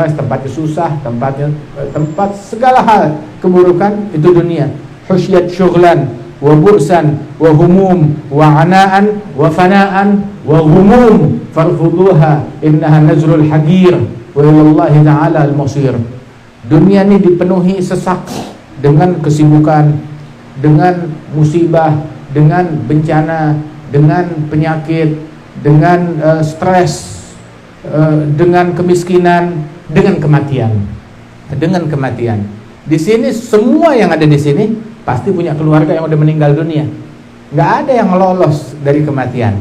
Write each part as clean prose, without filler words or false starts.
tempatnya susah, tempat segala hal keburukan itu dunia. Husyat syughlan wa bursan wa humum wa anaan wa fanaan wa humum farfuduha innaha nazrul hagir wa ilallahi ta'ala al-masir. Dunia ini dipenuhi sesak dengan kesibukan, dengan musibah, dengan bencana, dengan penyakit, dengan stres, dengan kemiskinan, dengan kematian. Di sini semua yang ada di sini pasti punya keluarga yang udah meninggal dunia. Nggak ada yang lolos dari kematian.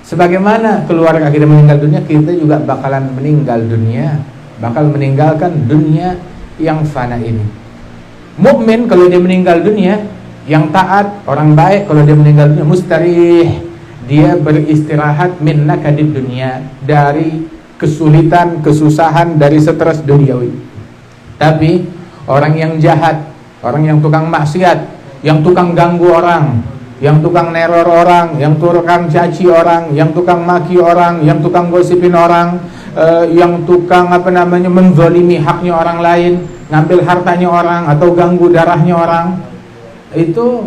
Sebagaimana keluarga kita meninggal dunia, kita juga bakalan meninggal dunia, bakal meninggalkan dunia yang fana ini. Mukmin kalau dia meninggal dunia, yang taat, orang baik kalau dia meninggal dunia mustarih, dia beristirahat min nakadid dunia, dari kesulitan, kesusahan, dari stres duniawi. Tapi orang yang jahat, orang yang tukang maksiat, yang tukang ganggu orang, yang tukang neror orang, yang tukang caci orang, yang tukang maki orang, yang tukang gosipin orang, yang tukang menzalimi haknya orang lain, ngambil hartanya orang atau ganggu darahnya orang, itu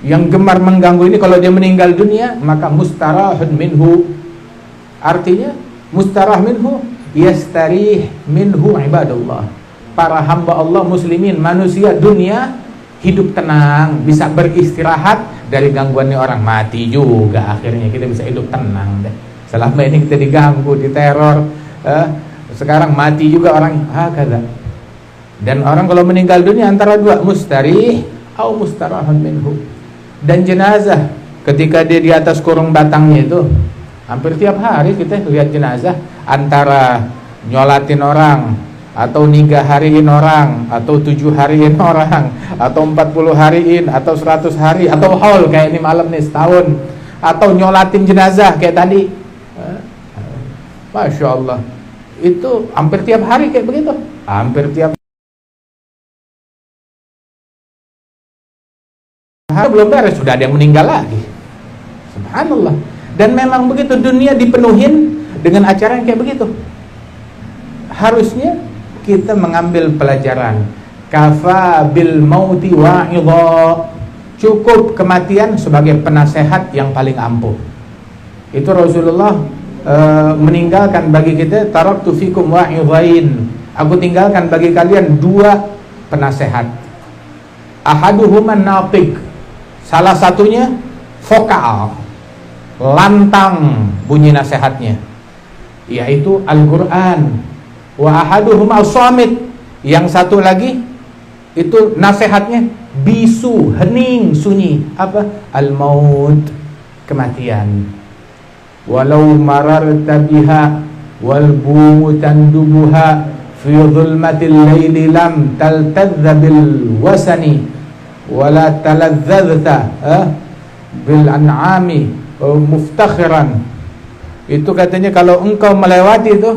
yang gemar mengganggu ini, kalau dia meninggal dunia maka mustarahun minhu. Artinya mustarah minhu yastarih minhu ibadallah. Para hamba Allah muslimin, manusia dunia hidup tenang, bisa beristirahat dari gangguannya orang. Mati juga akhirnya kita bisa hidup tenang deh. Selama ini kita diganggu, diteror, sekarang mati juga orang. Hakadha. Dan orang kalau meninggal dunia antara dua, mustarih atau mustarahun minhu. Dan jenazah ketika dia di atas kurung batangnya itu, hampir tiap hari kita lihat jenazah, antara nyolatin orang, atau 3 hariin orang, atau 7 hariin orang, atau 40 hariin, atau 100 hari, atau haul kayak ini malam nih setahun, atau nyolatin jenazah kayak tadi. Masya Allah, itu hampir tiap hari kayak begitu, hampir tiap hari. Belum beres sudah ada yang meninggal lagi. Subhanallah. Dan memang begitu, dunia dipenuhin dengan acara yang kayak begitu. Harusnya kita mengambil pelajaran. Kafa bil mauti wa'idha. Cukup kematian sebagai penasehat yang paling ampuh. Itu Rasulullah meninggalkan bagi kita, taraktu fikum wa'idhain. Aku tinggalkan bagi kalian 2 penasehat. Ahaduhuman natiq. Salah satunya vokal, lantang bunyi nasihatnya, yaitu Al-Quran. Wa ahaduhum as-samit. Yang satu lagi itu nasihatnya bisu, hening, sunyi. Apa? Al-maut, kematian. Walau mararta biha wal bumu tandubuha fi dhulmatil laili lam taltadza bil wasani wala taladzadta bil an'ami muftakhiran. Itu katanya kalau engkau melewati itu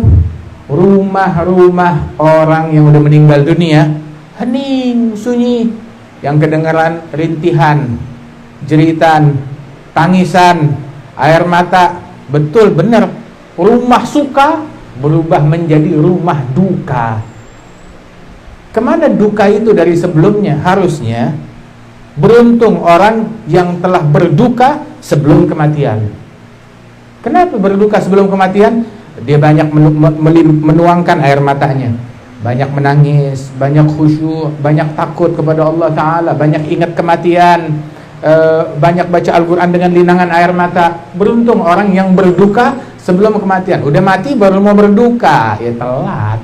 rumah-rumah orang yang udah meninggal dunia, hening, sunyi, yang kedengaran rintihan, jeritan, tangisan, air mata. Betul, benar. Rumah suka berubah menjadi rumah duka. Kemana duka itu dari sebelumnya? Harusnya beruntung orang yang telah berduka sebelum kematian. Kenapa berduka sebelum kematian? Dia banyak menuangkan air matanya, banyak menangis, banyak khusyuk, banyak takut kepada Allah Ta'ala, banyak ingat kematian, banyak baca Al-Quran dengan linangan air mata. Beruntung orang yang berduka sebelum kematian. Udah mati baru mau berduka, ya telat.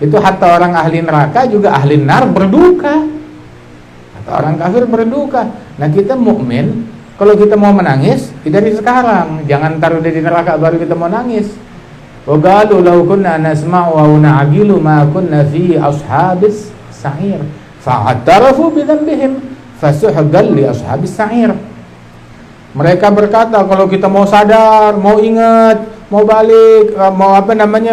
Itu hatta orang ahli neraka juga ahli nar berduka, hatta orang kafir berduka. Nah kita mukmin, kalau kita mau menangis, dari sekarang. Jangan taruh di neraka baru kita mau nangis. Wa qalu law kunna nasma'u wa na'qilu ma kunna fi ashabis sa'ir. Fa'tarafu bi dhanbihim fasuhqan li ashabis sa'ir. Mereka berkata, kalau kita mau sadar, mau ingat, mau balik,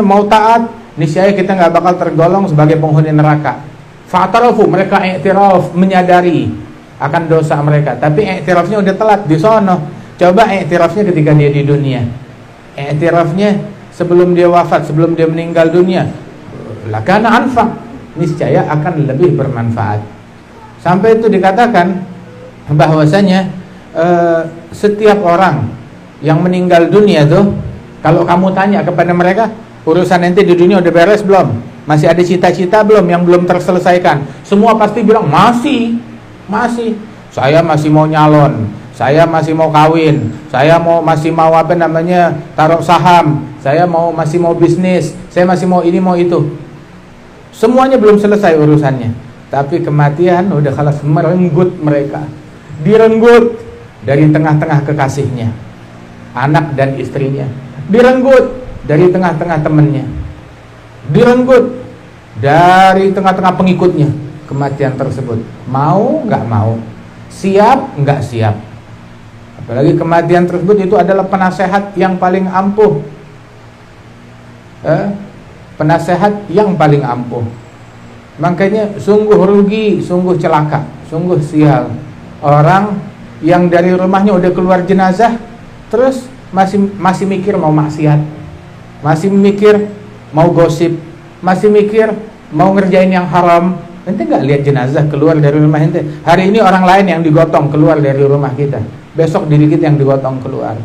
mau taat, niscaya kita enggak bakal tergolong sebagai penghuni neraka. Fa'tarafu, mereka i'tiraf, menyadari akan dosa mereka, tapi iktirafnya udah telat di sono. Coba iktirafnya ketika dia di dunia, iktirafnya sebelum dia wafat, sebelum dia meninggal dunia, lakana anfa, niscaya akan lebih bermanfaat. Sampai itu dikatakan bahwasanya setiap orang yang meninggal dunia tuh, kalau kamu tanya kepada mereka, urusan ente di dunia udah beres belum? Masih ada cita-cita belum yang belum terselesaikan? Semua pasti bilang masih. Saya masih mau nyalon, saya masih mau kawin, saya masih mau taruh saham, saya masih mau bisnis, saya masih mau ini mau itu. Semuanya belum selesai urusannya. Tapi kematian udah kalah, merenggut mereka, direnggut dari tengah-tengah kekasihnya, anak dan istrinya, direnggut dari tengah-tengah temannya, direnggut dari tengah-tengah pengikutnya. Kematian tersebut, mau nggak mau, siap nggak siap. Apalagi kematian tersebut itu adalah penasehat yang paling ampuh, penasehat yang paling ampuh. Makanya sungguh rugi, sungguh celaka, sungguh sial orang yang dari rumahnya udah keluar jenazah, terus masih mikir mau maksiat, masih mikir mau gosip, masih mikir mau ngerjain yang haram. Ente nggak lihat jenazah keluar dari rumah ente. Hari ini orang lain yang digotong keluar dari rumah kita, besok diri kita yang digotong keluar.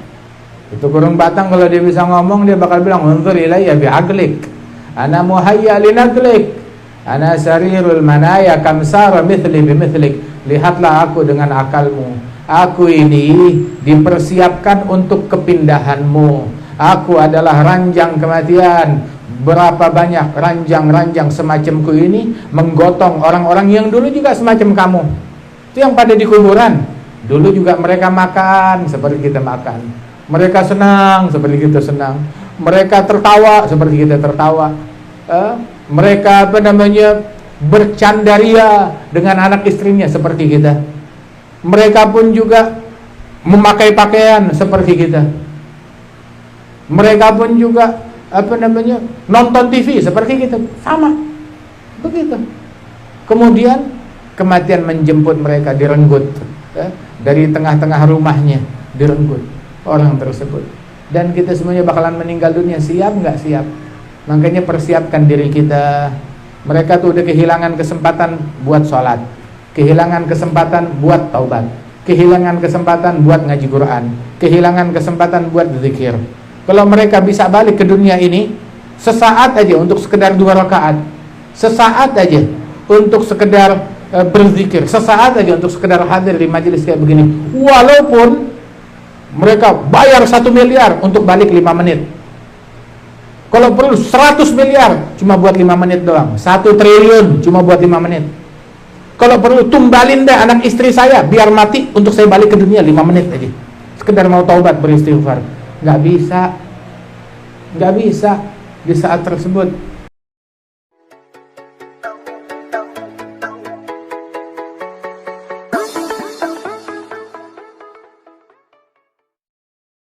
Itu kurung batang kalau dia bisa ngomong, dia bakal bilang unzur ilayya bi'aqlik, ana muhayya linaqlik, ana sarirul manaya kamsara mithli bimithlik. Lihatlah aku dengan akalmu, aku ini dipersiapkan untuk kepindahanmu. Aku adalah ranjang kematian. Berapa banyak ranjang-ranjang semacamku ini menggotong orang-orang yang dulu juga semacam kamu. Itu yang pada di kuburan. Dulu juga mereka makan seperti kita makan, mereka senang seperti kita senang, mereka tertawa seperti kita tertawa, mereka bercandaria dengan anak istrinya seperti kita. Mereka pun juga memakai pakaian seperti kita. Mereka pun juga nonton TV seperti kita, sama begitu. Kemudian kematian menjemput mereka, direnggut dari tengah-tengah rumahnya, direnggut orang tersebut. Dan kita semuanya bakalan meninggal dunia, siap nggak siap? Makanya persiapkan diri kita. Mereka tuh udah kehilangan kesempatan buat sholat, kehilangan kesempatan buat taubat, kehilangan kesempatan buat ngaji Quran, kehilangan kesempatan buat zikir. Kalau mereka bisa balik ke dunia ini sesaat aja untuk sekedar 2 rakaat, sesaat aja untuk sekedar berzikir, sesaat aja untuk sekedar hadir di majelis kayak begini, walaupun mereka bayar 1 miliar untuk balik 5 menit, kalau perlu 100 miliar cuma buat 5 menit doang, 1 triliun cuma buat 5 menit. Kalau perlu tumbalin deh anak istri saya biar mati untuk saya balik ke dunia 5 menit aja, sekedar mau taubat beristighfar. Nggak bisa di saat tersebut